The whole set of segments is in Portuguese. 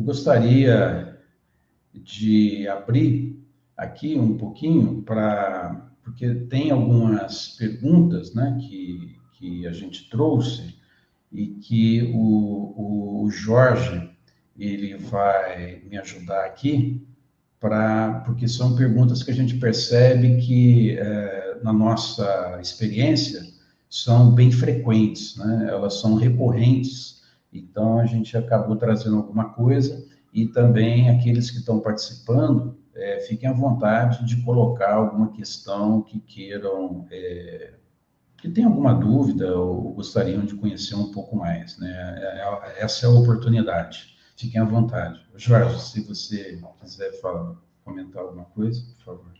gostaria de abrir aqui um pouquinho porque tem algumas perguntas, né, que a gente trouxe e que o Jorge ele vai me ajudar aqui porque são perguntas que a gente percebe que na nossa experiência são bem frequentes, né? Elas são recorrentes. Então a gente acabou trazendo alguma coisa e também aqueles que estão participando fiquem à vontade de colocar alguma questão que queiram, que tenham alguma dúvida ou gostariam de conhecer um pouco mais, né? Essa é a oportunidade. Fiquem à vontade. Jorge, se você quiser comentar alguma coisa, por favor.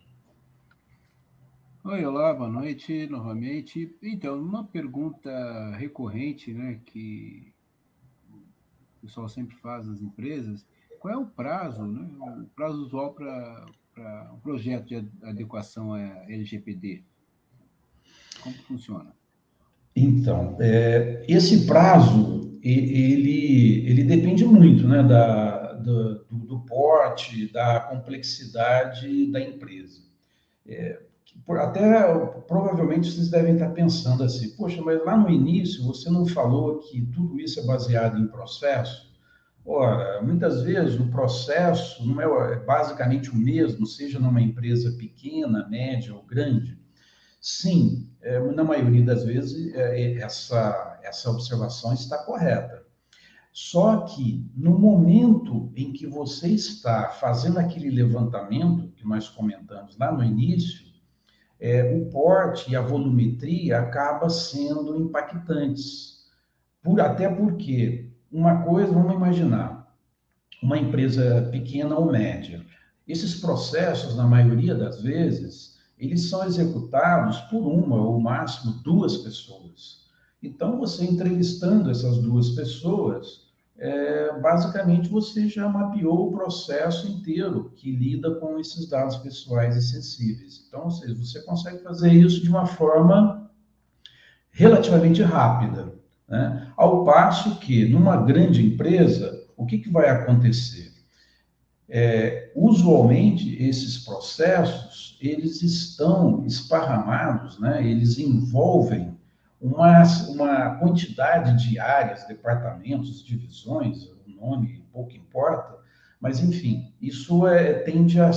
Oi, olá, boa noite novamente. Então, uma pergunta recorrente, né, que o pessoal sempre faz nas empresas, qual é o prazo, né, o prazo usual para um projeto de adequação a LGPD? Como que funciona? Então, esse prazo, ele depende muito, né, do porte, da complexidade da empresa. Até, provavelmente, vocês devem estar pensando assim, poxa, mas lá no início você não falou que tudo isso é baseado em processo? Ora, muitas vezes o processo não é basicamente o mesmo, seja numa empresa pequena, média ou grande. Sim, na maioria das vezes essa observação está correta. Só que no momento em que você está fazendo aquele levantamento que nós comentamos lá no início, o porte e a volumetria acaba sendo impactantes. Até porque uma coisa, vamos imaginar, uma empresa pequena ou média. Esses processos, na maioria das vezes, eles são executados por uma ou máximo duas pessoas. Então, você entrevistando essas duas pessoas, basicamente você já mapeou o processo inteiro que lida com esses dados pessoais e sensíveis. Então, ou seja, você consegue fazer isso de uma forma relativamente rápida, né? Ao passo que, numa grande empresa, o que vai acontecer? Usualmente, esses processos, eles estão esparramados, né? Eles envolvem uma quantidade de áreas, departamentos, divisões, o nome pouco importa, mas, enfim, isso tende a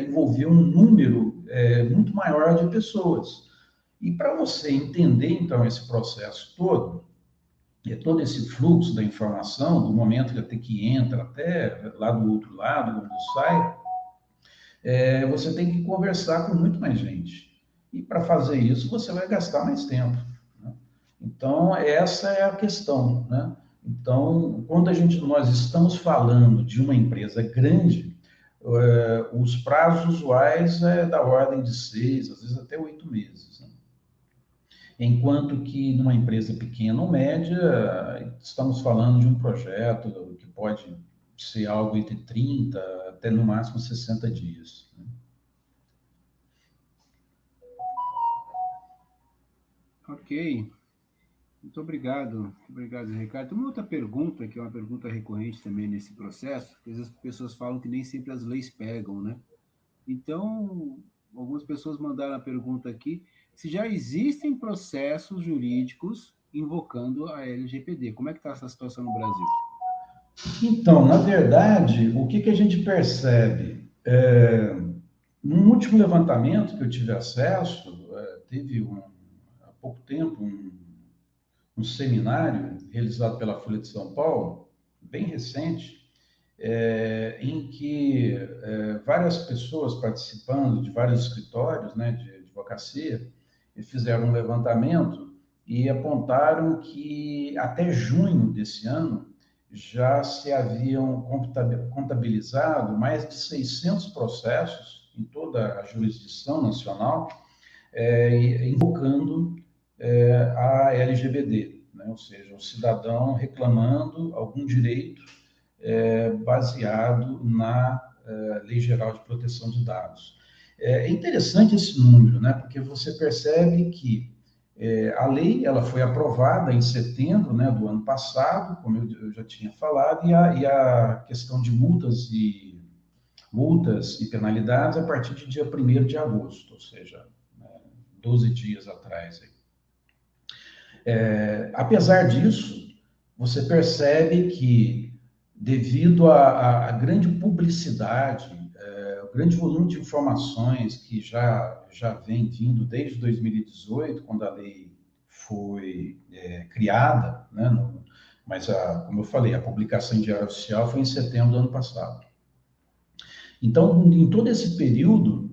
envolver um número muito maior de pessoas. E para você entender, então, esse processo todo esse fluxo da informação, do momento que até que entra até lá do outro lado, quando sai, você tem que conversar com muito mais gente. E para fazer isso, você vai gastar mais tempo. Né? Então, essa é a questão. Né? Então, quando nós estamos falando de uma empresa grande, os prazos usuais da ordem de 6, às vezes até 8 meses. Né? Enquanto que numa empresa pequena ou média, estamos falando de um projeto que pode ser algo entre 30 até no máximo 60 dias. Né? Ok, muito obrigado. Obrigado, Ricardo. Tem uma outra pergunta, que é uma pergunta recorrente também nesse processo, que às vezes as pessoas falam que nem sempre as leis pegam, né? Então, algumas pessoas mandaram a pergunta aqui se já existem processos jurídicos invocando a LGPD. Como é que está essa situação no Brasil? Então, na verdade, o que a gente percebe? Num último levantamento que eu tive acesso, teve há pouco tempo um seminário realizado pela Folha de São Paulo, bem recente, em que várias pessoas participando de vários escritórios, né, de advocacia, fizeram um levantamento e apontaram que até junho desse ano já se haviam contabilizado mais de 600 processos em toda a jurisdição nacional, invocando a LGPD, né? Ou seja, o cidadão reclamando algum direito baseado na Lei Geral de Proteção de Dados. É interessante esse número, né? Porque você percebe que A lei ela foi aprovada em setembro, né, do ano passado, como eu já tinha falado, e a questão de multas e penalidades a partir de dia 1º de agosto, ou seja, 12 dias atrás. Apesar disso, você percebe que, devido à grande publicidade, o grande volume de informações que já vem vindo desde 2018, quando a lei foi criada, né, mas, como eu falei, a publicação em Diário Oficial foi em setembro do ano passado. Então, em todo esse período,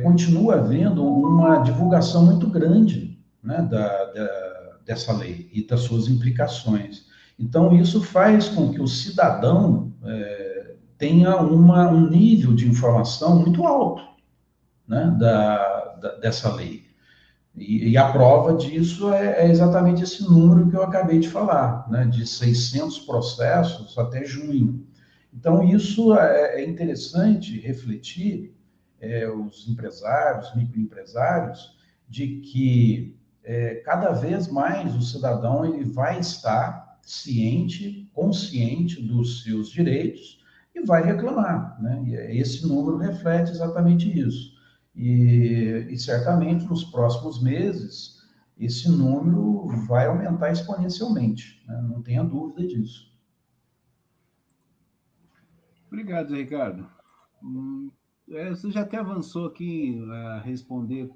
continua havendo uma divulgação muito grande, né, dessa lei e das suas implicações. Então, isso faz com que o cidadão tenha um nível de informação muito alto, né, dessa lei. E a prova disso é exatamente esse número que eu acabei de falar, né, de 600 processos até junho. Então, isso é interessante refletir os empresários, microempresários, de que cada vez mais o cidadão ele vai estar ciente, consciente dos seus direitos e vai reclamar, né? E esse número reflete exatamente isso. E certamente nos próximos meses esse número vai aumentar exponencialmente, né? Não tenha dúvida disso. Obrigado, Ricardo. Você já até avançou aqui a responder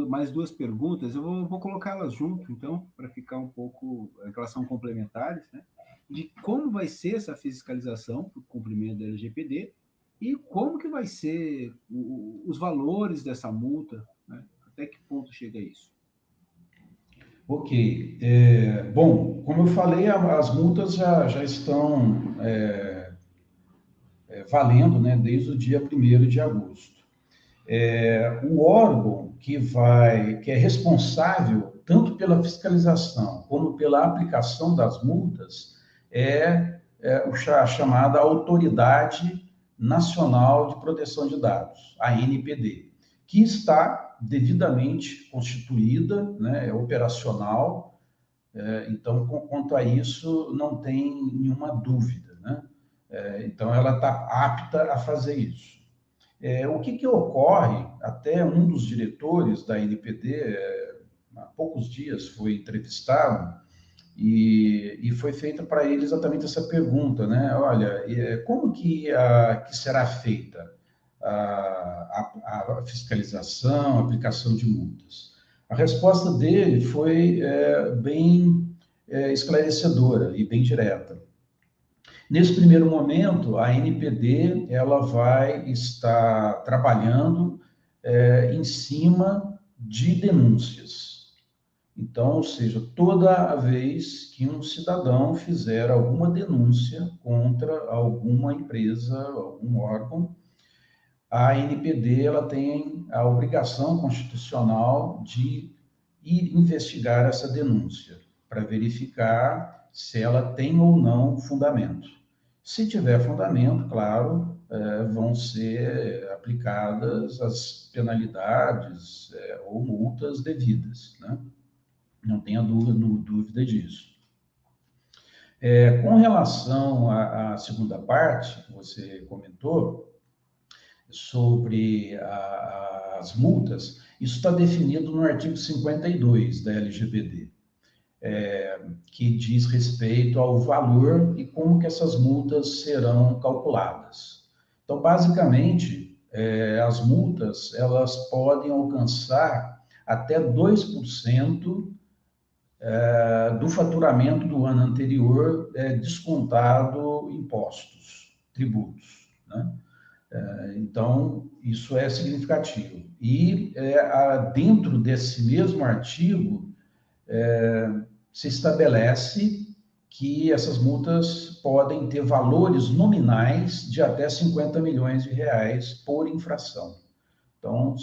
mais duas perguntas. Eu vou colocá-las junto, então, para ficar um pouco, elas são complementares, né? De como vai ser essa fiscalização para o cumprimento da LGPD e como que vai ser os valores dessa multa, né? Até que ponto chega isso? Ok. Bom, como eu falei, as multas já estão valendo, né, desde o dia 1º de agosto. O órgão que é responsável tanto pela fiscalização como pela aplicação das multas a chamada Autoridade Nacional de Proteção de Dados, a ANPD, que está devidamente constituída, né, é operacional. Então, quanto a isso, não tem nenhuma dúvida, né? Então, ela está apta a fazer isso. O que ocorre? Até um dos diretores da NPD, há poucos dias, foi entrevistado e foi feita para ele exatamente essa pergunta, né? Olha, como que será feita a fiscalização, a aplicação de multas? A resposta dele foi bem esclarecedora e bem direta. Nesse primeiro momento, a NPD ela vai estar trabalhando em cima de denúncias. Então, ou seja, toda vez que um cidadão fizer alguma denúncia contra alguma empresa, algum órgão, a NPD ela tem a obrigação constitucional de ir investigar essa denúncia para verificar se ela tem ou não fundamento. Se tiver fundamento, claro, vão ser aplicadas as penalidades ou multas devidas, né? Não tenha dúvida disso. Com relação à segunda parte que você comentou, sobre as multas, isso está definido no artigo 52 da LGPD, que diz respeito ao valor e como que essas multas serão calculadas. Então, basicamente, as multas elas podem alcançar até 2% do faturamento do ano anterior, descontado impostos, tributos, né? Então, isso é significativo. E dentro desse mesmo artigo, se estabelece que essas multas podem ter valores nominais de até 50 milhões de reais por infração. Então,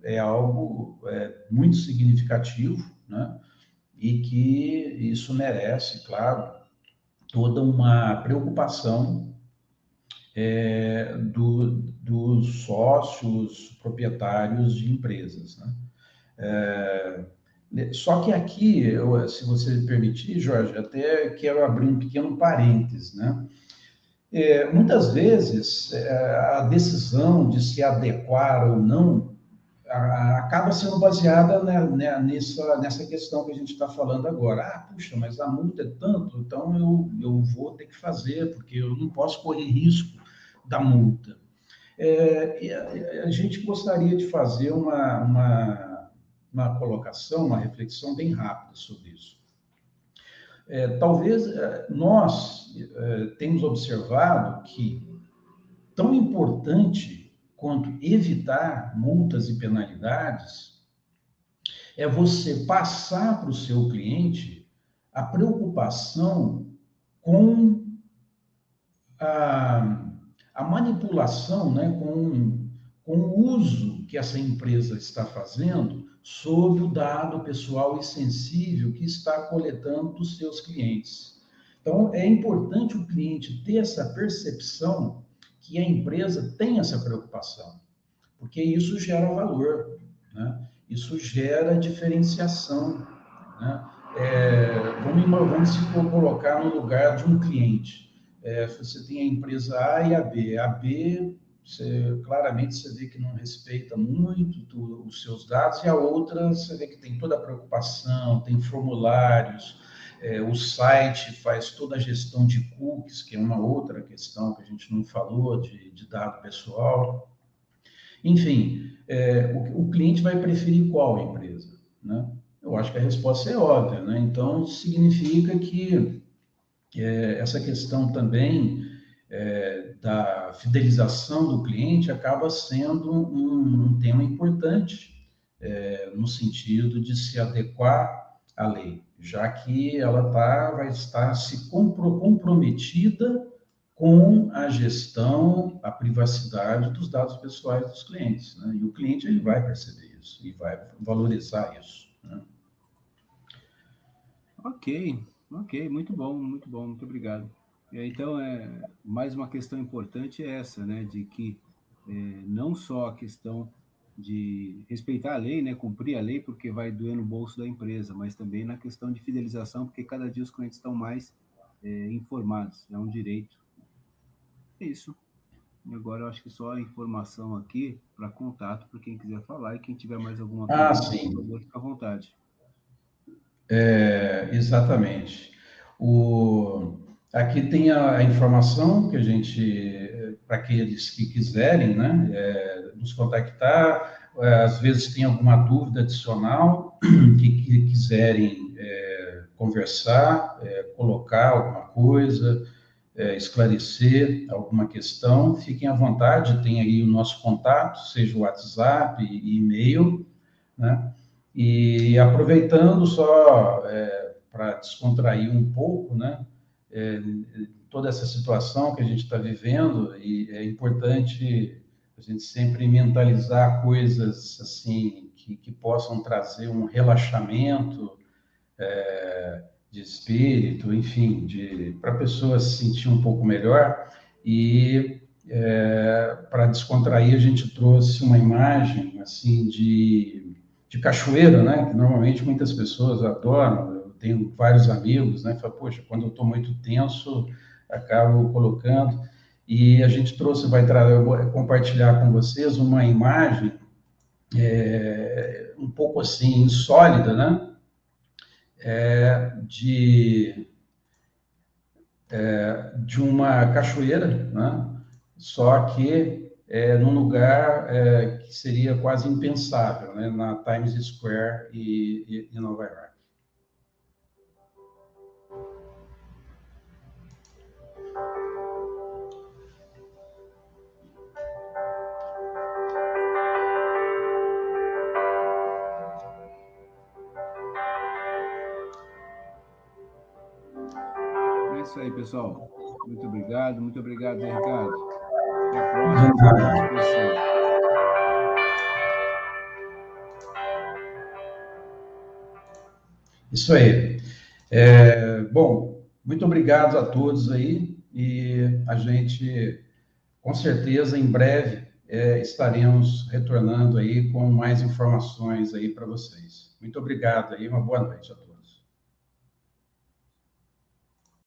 é algo muito significativo, né? E que isso merece, claro, toda uma preocupação dos sócios proprietários de empresas, né? Só que aqui, se você me permitir, Jorge, até quero abrir um pequeno parênteses, né? Muitas vezes, a decisão de se adequar ou não acaba sendo baseada, né, nessa questão que a gente está falando agora. Ah, puxa, mas a multa é tanto, então eu vou ter que fazer, porque eu não posso correr risco da multa. A gente gostaria de fazer uma colocação, uma reflexão bem rápida sobre isso. Talvez nós temos observado que tão importante quanto evitar multas e penalidades é você passar para o seu cliente a preocupação com a manipulação, né, com o uso que essa empresa está fazendo sobre o dado pessoal e sensível que está coletando dos seus clientes. Então, é importante o cliente ter essa percepção que a empresa tem essa preocupação, porque isso gera valor, né? Isso gera diferenciação, né? Vamos se colocar no lugar de um cliente. Você tem a empresa A e a B. A B, claramente você vê que não respeita muito os seus dados, e a outra você vê que tem toda a preocupação, tem formulários, o site faz toda a gestão de cookies, que é uma outra questão que a gente não falou, de dado pessoal. Enfim, o cliente vai preferir qual empresa, né? Eu acho que a resposta é óbvia, né? Então, significa que essa questão também da fidelização do cliente acaba sendo um tema importante, no sentido de se adequar à lei, já que ela vai estar se comprometida com a gestão, a privacidade dos dados pessoais dos clientes, né? E o cliente ele vai perceber isso e vai valorizar isso, né? Ok, muito bom, muito obrigado. Então, mais uma questão importante é essa, né, de que não só a questão de respeitar a lei, né, cumprir a lei, porque vai doer no bolso da empresa, mas também na questão de fidelização, porque cada dia os clientes estão mais informados, é um direito. É isso. E agora eu acho que só a informação aqui para contato para quem quiser falar, e quem tiver mais alguma Ah, pergunta, por sim, favor, fique à vontade. exatamente. Aqui tem a informação que a gente, para aqueles que quiserem, né, nos contactar, às vezes tem alguma dúvida adicional, que quiserem conversar, colocar alguma coisa, esclarecer alguma questão, fiquem à vontade, tem aí o nosso contato, seja o WhatsApp e e-mail, né? E aproveitando só para descontrair um pouco, né? Toda essa situação que a gente está vivendo, e é importante a gente sempre mentalizar coisas assim que possam trazer um relaxamento de espírito, enfim, para a pessoa se sentir um pouco melhor. E para descontrair, a gente trouxe uma imagem assim de cachoeira, né? Que normalmente muitas pessoas adoram. Eu tenho vários amigos, né? Fala, poxa, quando eu estou muito tenso, acabo colocando. E a gente trouxe, eu vou compartilhar com vocês uma imagem um pouco assim insólida, né? De de uma cachoeira, né? Só que num lugar que seria quase impensável, né? Na Times Square em Nova York. É isso aí, pessoal. Muito obrigado, Zé Ricardo. Até a próxima, estamos à disposição. Isso aí. Bom, muito obrigado a todos aí, e a gente, com certeza, em breve estaremos retornando aí com mais informações aí para vocês. Muito obrigado aí, uma boa noite a todos.